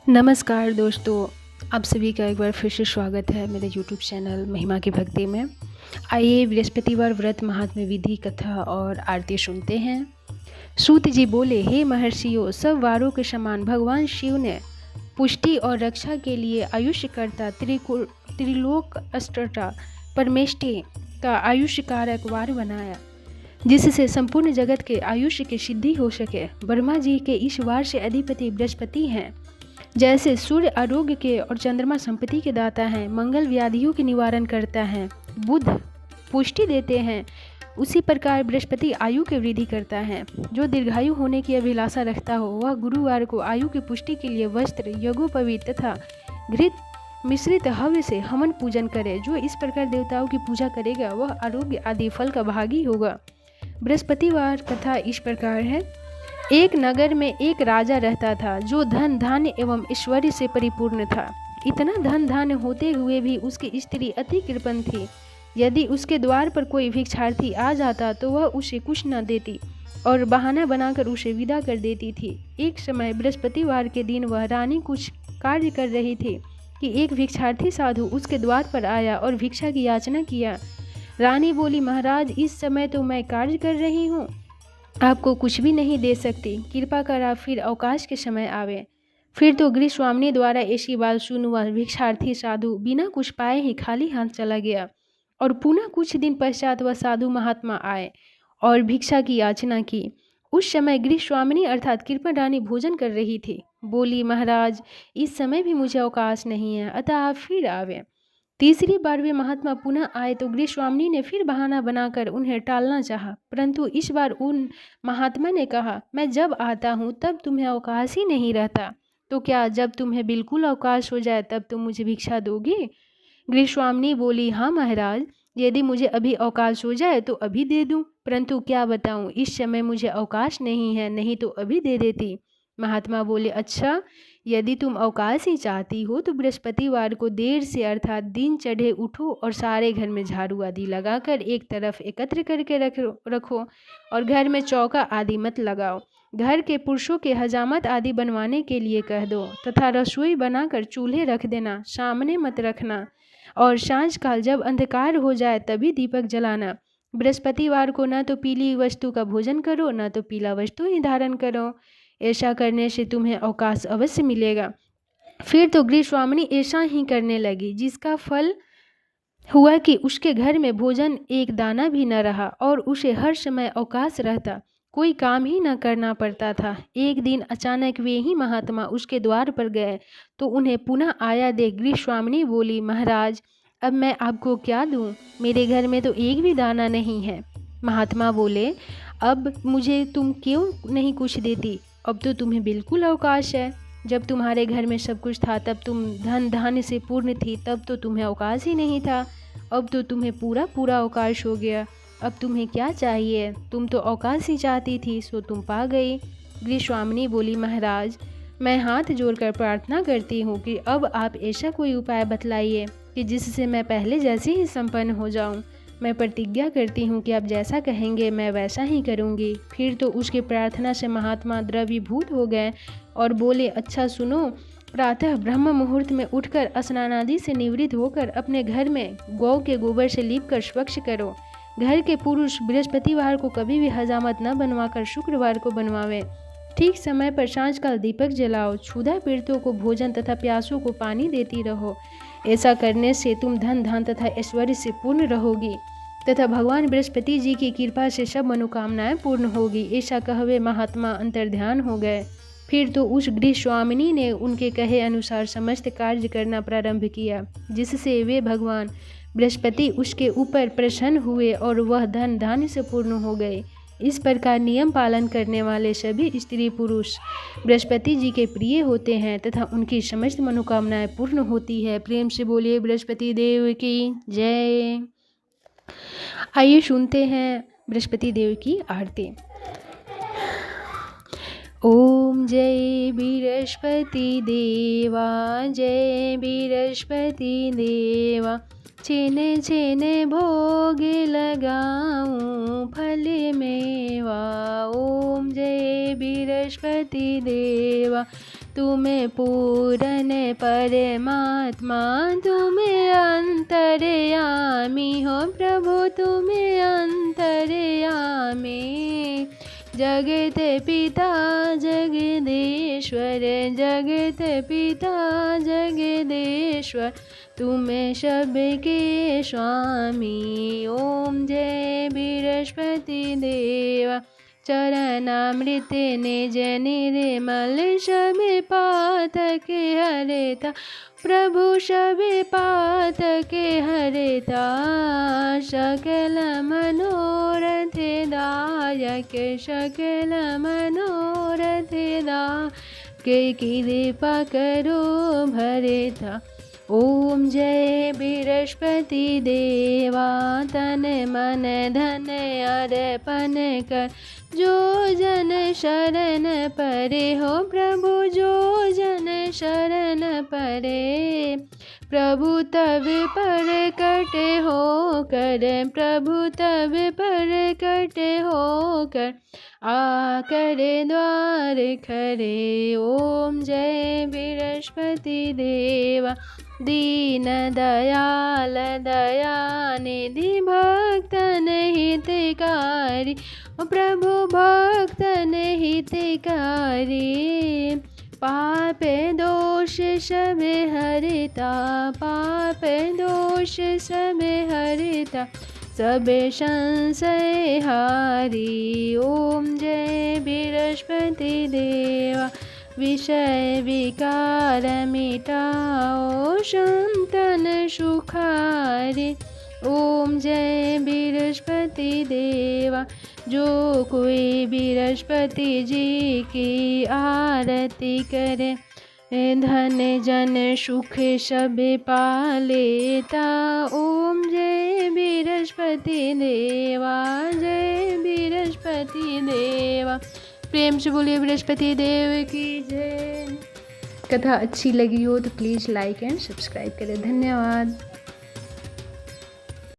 नमस्कार दोस्तों, आप सभी का एक बार फिर से स्वागत है मेरे यूट्यूब चैनल महिमा की भक्ति में। आइए बृहस्पतिवार व्रत महात्म्य विधि कथा और आरती सुनते हैं। सूत जी बोले, हे महर्षियों, सब वारों के समान भगवान शिव ने पुष्टि और रक्षा के लिए आयुष्यकर्ता त्रिलोक अष्टटा परमेष्टि का आयुष्य कारक वार बनाया, जिससे संपूर्ण जगत के आयुष्य की सिद्धि हो सके। ब्रह्मा जी के इस वार से अधिपति बृहस्पति हैं। जैसे सूर्य आरोग्य के और चंद्रमा संपत्ति के दाता हैं, मंगल व्याधियों के निवारण करता है, बुध पुष्टि देते हैं, उसी प्रकार बृहस्पति आयु की वृद्धि करता है। जो दीर्घायु होने की अभिलाषा रखता हो वह गुरुवार को आयु की पुष्टि के लिए वस्त्र, यज्ञोपवीत तथा घृत मिश्रित हव्य से हवन पूजन करे। जो इस प्रकार देवताओं की पूजा करेगा वह आरोग्य आदि फल का भागी होगा। बृहस्पतिवार कथा इस प्रकार है। एक नगर में एक राजा रहता था जो धन धान्य एवं ऐश्वर्य से परिपूर्ण था। इतना धन धान्य होते हुए भी उसकी स्त्री अति कृपण थी। यदि उसके द्वार पर कोई भिक्षार्थी आ जाता तो वह उसे कुछ न देती और बहाना बनाकर उसे विदा कर देती थी। एक समय बृहस्पतिवार के दिन वह रानी कुछ कार्य कर रही थी कि एक भिक्षार्थी साधु उसके द्वार पर आया और भिक्षा की याचना किया। रानी बोली, महाराज, इस समय तो मैं कार्य कर रही हूँ, आपको कुछ भी नहीं दे सकती। कृपा कर आप फिर अवकाश के समय आवे। फिर तो गृह स्वामिनी द्वारा ऐसी बात सुन वह भिक्षार्थी साधु बिना कुछ पाए ही खाली हाथ चला गया। और पुनः कुछ दिन पश्चात वह साधु महात्मा आए और भिक्षा की याचना की। उस समय गृह स्वामिनी अर्थात कृपा रानी भोजन कर रही थी। बोली, महाराज, इस समय भी मुझे अवकाश नहीं है, अतः आप फिर आवे। तीसरी बार वे महात्मा पुनः आए तो गृह स्वामिनी ने फिर बहाना बनाकर उन्हें टालना चाहा, परंतु इस बार उन महात्मा ने कहा, मैं जब आता हूँ तब तुम्हें अवकाश ही नहीं रहता, तो क्या जब तुम्हें बिल्कुल अवकाश हो जाए तब तुम मुझे भिक्षा दोगे? गृह स्वामिनी बोली, हाँ महाराज, यदि मुझे अभी अवकाश हो जाए तो अभी दे दूं, परंतु क्या बताऊं, इस समय मुझे अवकाश नहीं है, नहीं तो अभी दे देती। महात्मा बोले, अच्छा, यदि तुम अवकाश ही चाहती हो तो बृहस्पतिवार को देर से अर्थात दिन चढ़े उठो और सारे घर में झाड़ू आदि लगाकर एक तरफ एकत्र करके रखो और घर में चौका आदि मत लगाओ। घर के पुरुषों के हजामत आदि बनवाने के लिए कह दो तथा रसोई बनाकर चूल्हे रख देना, सामने मत रखना। और सांझ काल जब अंधकार हो जाए तभी दीपक जलाना। बृहस्पतिवार को न तो पीली वस्तु का भोजन करो न तो पीला वस्तु ही धारण करो। ऐसा करने से तुम्हें अवकाश अवश्य मिलेगा। फिर तो गृह स्वामिनी ऐसा ही करने लगी, जिसका फल हुआ कि उसके घर में भोजन एक दाना भी न रहा और उसे हर समय अवकाश रहता, कोई काम ही न करना पड़ता था। एक दिन अचानक वे ही महात्मा उसके द्वार पर गए तो उन्हें पुनः आया देख गृह स्वामिनी बोली, महाराज, अब मैं आपको क्या दूं? मेरे घर में तो एक भी दाना नहीं है। महात्मा बोले, अब मुझे तुम क्यों नहीं कुछ देती? अब तो तुम्हें बिल्कुल अवकाश है। जब तुम्हारे घर में सब कुछ था तब तुम धन धान्य से पूर्ण थी, तब तो तुम्हें अवकाश ही नहीं था। अब तो तुम्हें पूरा पूरा अवकाश हो गया। अब तुम्हें क्या चाहिए? तुम तो अवकाश ही चाहती थी, सो तुम पा गई। गृह स्वामिनी बोली, महाराज, मैं हाथ जोड़कर प्रार्थना करती हूँ कि अब आप ऐसा कोई उपाय बतलाइए कि जिससे मैं पहले जैसे ही संपन्न हो जाऊँ। मैं प्रतिज्ञा करती हूँ कि आप जैसा कहेंगे मैं वैसा ही करूँगी। फिर तो उसकी प्रार्थना से महात्मा द्रवीभूत हो गए और बोले, अच्छा सुनो, प्रातः ब्रह्म मुहूर्त में उठकर स्नानादि से निवृत्त होकर अपने घर में गौ के गोबर से लीपकर स्वच्छ करो। घर के पुरुष बृहस्पतिवार को कभी भी हजामत न बनवाकर शुक्रवार को बनवावे। ठीक समय पर सांझ काल दीपक जलाओ। क्षुधा पीड़ितों को भोजन तथा प्यासों को पानी देती रहो। ऐसा करने से तुम धन धान तथा ऐश्वर्य से पूर्ण रहोगी तथा भगवान बृहस्पति जी की कृपा से सब मनोकामनाएं पूर्ण होगी। ऐसा कहवे महात्मा अंतर्ध्यान हो गए। फिर तो उस गृह स्वामिनी ने उनके कहे अनुसार समस्त कार्य करना प्रारंभ किया, जिससे वे भगवान बृहस्पति उसके ऊपर प्रसन्न हुए और वह धन धान्य से पूर्ण हो गए। इस प्रकार नियम पालन करने वाले सभी स्त्री पुरुष बृहस्पति जी के प्रिय होते हैं तथा उनकी समस्त मनोकामनाएं पूर्ण होती है। प्रेम से बोलिए बृहस्पति देव की जय। आइए सुनते हैं बृहस्पति देव की आरती। ओम जय बृहस्पति देवा, जय बृहस्पति देवा, चिने चिने भोग लगाऊं फल मेवा। ओम जय बृहस्पति देवा, तुम्हें पूरन परमात्मा, तुम्हें अंतर्यामी हो प्रभु, तुम्हें अंतर्यामी। जगत पिता जगदीश्वर, जगत पिता जगदीश्वर, तुम्हें सबके स्वामी। ओम जय बृहस्पति देवा, चरणामृत निज निर्मल, सब पातक हरता प्रभु, सब पातक हरता। सकल मनोरथ दायक, सकल मनोरथ दायक, कृपा करो भरता। ओम जय बृहस्पति देवा, तन मन धन अर्पण कर, जो जन शरण परे हो प्रभु, जो जन शरण परे। प्रभु तब पर कट हो कर, प्रभु तब पर कट हो कर, आकर द्वार खरे। ओम जय बृहस्पति देवा, दीन दयाल दयानिधि, भक्तन हितकारी प्रभु, भक्तन हितकारी। पाप दोष सब हरता, पाप दोष सब हरता, सब संशय हारी। ओम जय बृहस्पति देवा, विषय विकार मिटाओ, संतन सुखारी। ओम जय बृहस्पति देवा, जो कोई बृहस्पति जी की आरती करे, धन जन सुख सब पा लेता। ओम जय बृहस्पति देवा, जय बृहस्पति देवा। प्रेम से बोलिए बृहस्पति देव की जय। कथा अच्छी लगी हो तो प्लीज़ लाइक एंड सब्सक्राइब करें। धन्यवाद।